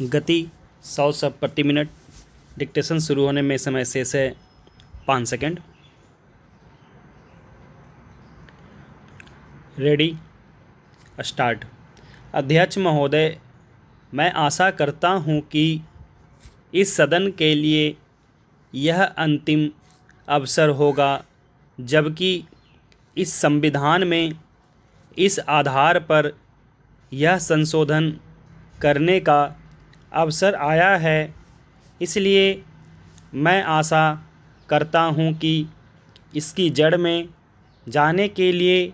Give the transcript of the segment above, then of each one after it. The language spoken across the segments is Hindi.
गति 100 शब्द प्रति मिनट। डिक्टेशन शुरू होने में समय शेष है 5 सेकंड। Ready, start. अध्यक्ष महोदय, मैं आशा करता हूं कि इस सदन के लिए यह अंतिम अवसर होगा जबकि इस संविधान में इस आधार पर यह संशोधन करने का अवसर आया है। इसलिए मैं आशा करता हूं कि इसकी जड़ में जाने के लिए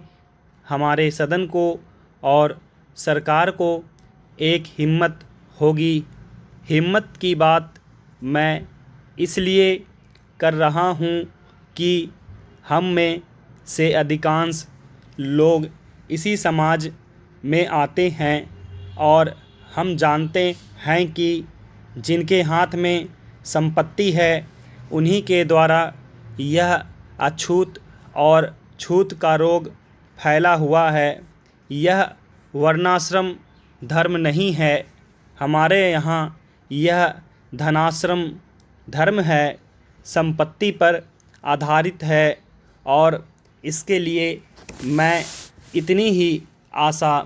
हमारे सदन को और सरकार को एक हिम्मत होगी। हिम्मत की बात मैं इसलिए कर रहा हूं कि हम में से अधिकांश लोग इसी समाज में आते हैं और हम जानते हैं कि जिनके हाथ में संपत्ति है उन्हीं के द्वारा यह अछूत और छूत का रोग फैला हुआ है। यह वर्णाश्रम धर्म नहीं है, हमारे यहाँ यह धनाश्रम धर्म है, संपत्ति पर आधारित है। और इसके लिए मैं इतनी ही आशा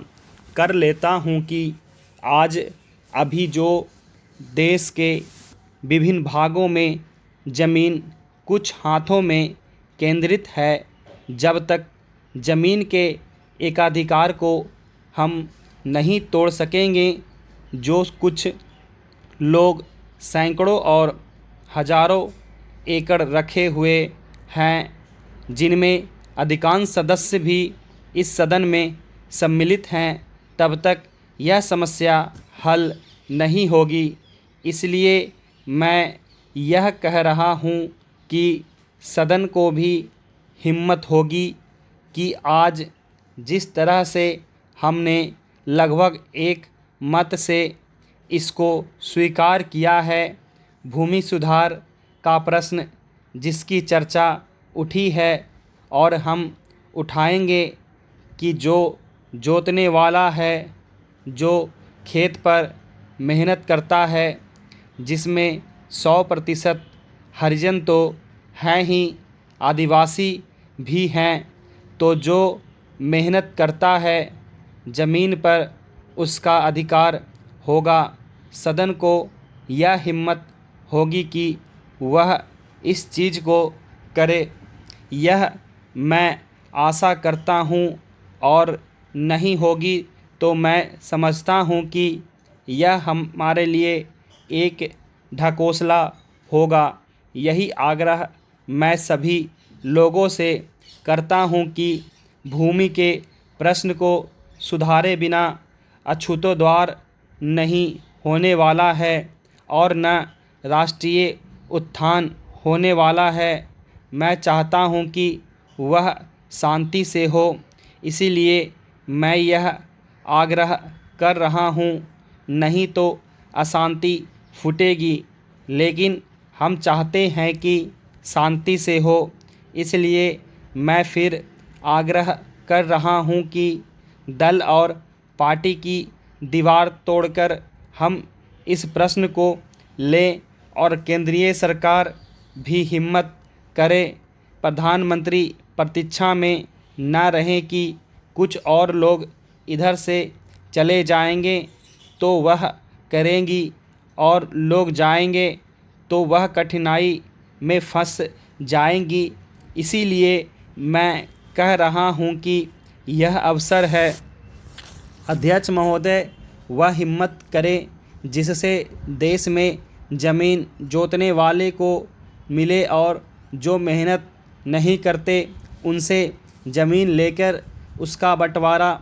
कर लेता हूँ कि आज अभी जो देश के विभिन्न भागों में ज़मीन कुछ हाथों में केंद्रित है, जब तक ज़मीन के एकाधिकार को हम नहीं तोड़ सकेंगे, जो कुछ लोग सैकड़ों और हज़ारों एकड़ रखे हुए हैं, जिनमें अधिकांश सदस्य भी इस सदन में सम्मिलित हैं, तब तक यह समस्या हल नहीं होगी। इसलिए मैं यह कह रहा हूँ कि सदन को भी हिम्मत होगी कि आज जिस तरह से हमने लगभग एक मत से इसको स्वीकार किया है, भूमि सुधार का प्रश्न जिसकी चर्चा उठी है और हम उठाएंगे कि जो जोतने वाला है, जो खेत पर मेहनत करता है, जिसमें 100% हरिजन तो हैं ही, आदिवासी भी हैं, तो जो मेहनत करता है ज़मीन पर उसका अधिकार होगा। सदन को यह हिम्मत होगी कि वह इस चीज़ को करे। यह मैं आशा करता हूँ और नहीं होगी तो मैं समझता हूँ कि यह हमारे लिए एक ढकोसला होगा। यही आग्रह मैं सभी लोगों से करता हूँ कि भूमि के प्रश्न को सुधारे बिना अछूतोद्धार नहीं होने वाला है और न राष्ट्रीय उत्थान होने वाला है। मैं चाहता हूँ कि वह शांति से हो, इसीलिए मैं यह आग्रह कर रहा हूँ, नहीं तो अशांति फूटेगी। लेकिन हम चाहते हैं कि शांति से हो, इसलिए मैं फिर आग्रह कर रहा हूँ कि दल और पार्टी की दीवार तोड़कर हम इस प्रश्न को लें और केंद्रीय सरकार भी हिम्मत करे। प्रधानमंत्री प्रतीक्षा में न रहें कि कुछ और लोग इधर से चले जाएंगे तो वह करेंगी और लोग जाएंगे तो वह कठिनाई में फंस जाएंगी। इसीलिए मैं कह रहा हूँ कि यह अवसर है। अध्यक्ष महोदय वह हिम्मत करे जिससे देश में ज़मीन जोतने वाले को मिले और जो मेहनत नहीं करते उनसे ज़मीन लेकर उसका बंटवारा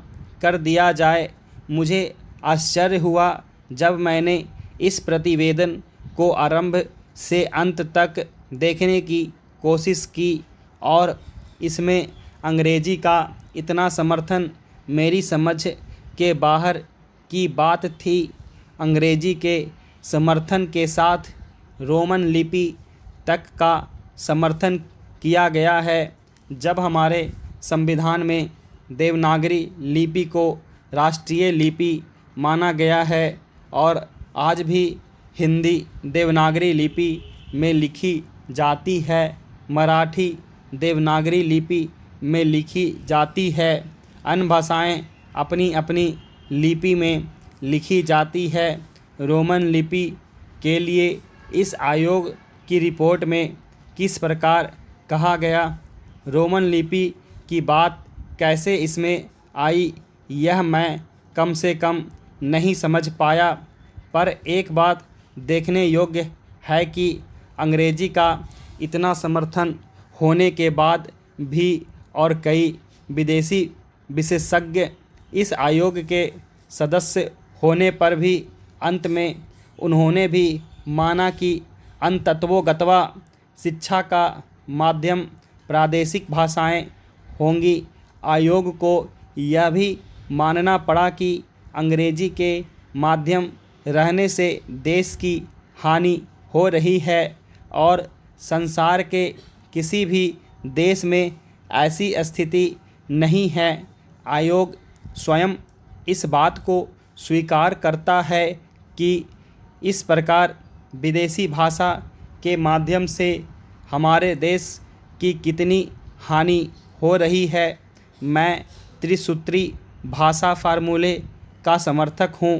कर दिया जाए। मुझे आश्चर्य हुआ जब मैंने इस प्रतिवेदन को आरंभ से अंत तक देखने की कोशिश की और इसमें अंग्रेजी का इतना समर्थन मेरी समझ के बाहर की बात थी। अंग्रेजी के समर्थन के साथ रोमन लिपि तक का समर्थन किया गया है। जब हमारे संविधान में देवनागरी लिपि को राष्ट्रीय लिपि माना गया है और आज भी हिंदी देवनागरी लिपि में लिखी जाती है, मराठी देवनागरी लिपि में लिखी जाती है। अन्य भाषाएं अपनी अपनी लिपि में लिखी जाती है। रोमन लिपि के लिए इस आयोग की रिपोर्ट में किस प्रकार कहा गया? रोमन लिपि की बात कैसे इसमें आई, यह मैं कम से कम नहीं समझ पाया। पर एक बात देखने योग्य है कि अंग्रेजी का इतना समर्थन होने के बाद भी और कई विदेशी विशेषज्ञ इस आयोग के सदस्य होने पर भी अंत में उन्होंने भी माना कि अंततोगत्वा शिक्षा का माध्यम प्रादेशिक भाषाएं होंगी। आयोग को यह भी मानना पड़ा कि अंग्रेजी के माध्यम रहने से देश की हानि हो रही है और संसार के किसी भी देश में ऐसी स्थिति नहीं है। आयोग स्वयं इस बात को स्वीकार करता है कि इस प्रकार विदेशी भाषा के माध्यम से हमारे देश की कितनी हानि हो रही है। मैं त्रिसूत्री भाषा फार्मूले का समर्थक हूँ।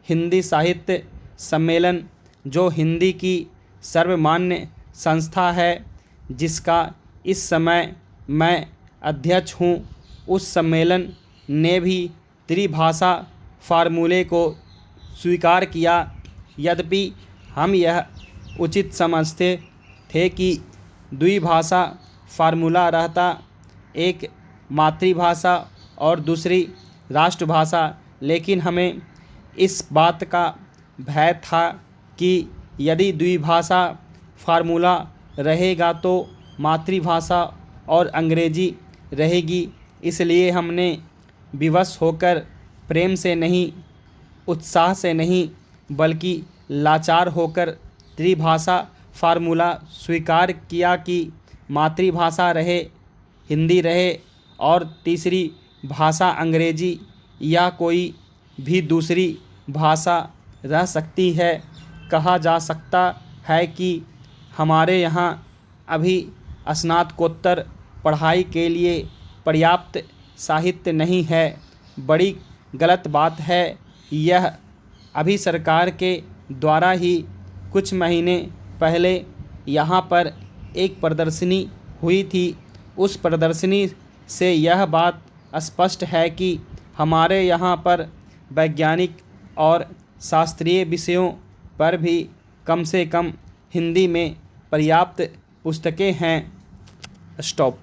हिंदी साहित्य सम्मेलन, जो हिंदी की सर्वमान्य संस्था है जिसका इस समय मैं अध्यक्ष हूँ, उस सम्मेलन ने भी त्रिभाषा फार्मूले को स्वीकार किया। यद्यपि हम यह उचित समझते थे कि द्विभाषा फार्मूला रहता, एक मातृभाषा और दूसरी राष्ट्रभाषा, लेकिन हमें इस बात का भय था कि यदि द्विभाषा फार्मूला रहेगा तो मातृभाषा और अंग्रेजी रहेगी। इसलिए हमने विवश होकर, प्रेम से नहीं, उत्साह से नहीं, बल्कि लाचार होकर त्रिभाषा फार्मूला स्वीकार किया कि मातृभाषा रहे, हिंदी रहे और तीसरी भाषा अंग्रेजी या कोई भी दूसरी भाषा रह सकती है। कहा जा सकता है कि हमारे यहाँ अभी स्नातकोत्तर पढ़ाई के लिए पर्याप्त साहित्य नहीं है। बड़ी गलत बात है यह। अभी सरकार के द्वारा ही कुछ महीने पहले यहाँ पर एक प्रदर्शनी हुई थी। उस प्रदर्शनी से यह बात स्पष्ट है कि हमारे यहाँ पर वैज्ञानिक और शास्त्रीय विषयों पर भी कम से कम हिंदी में पर्याप्त पुस्तकें हैं। स्टॉप।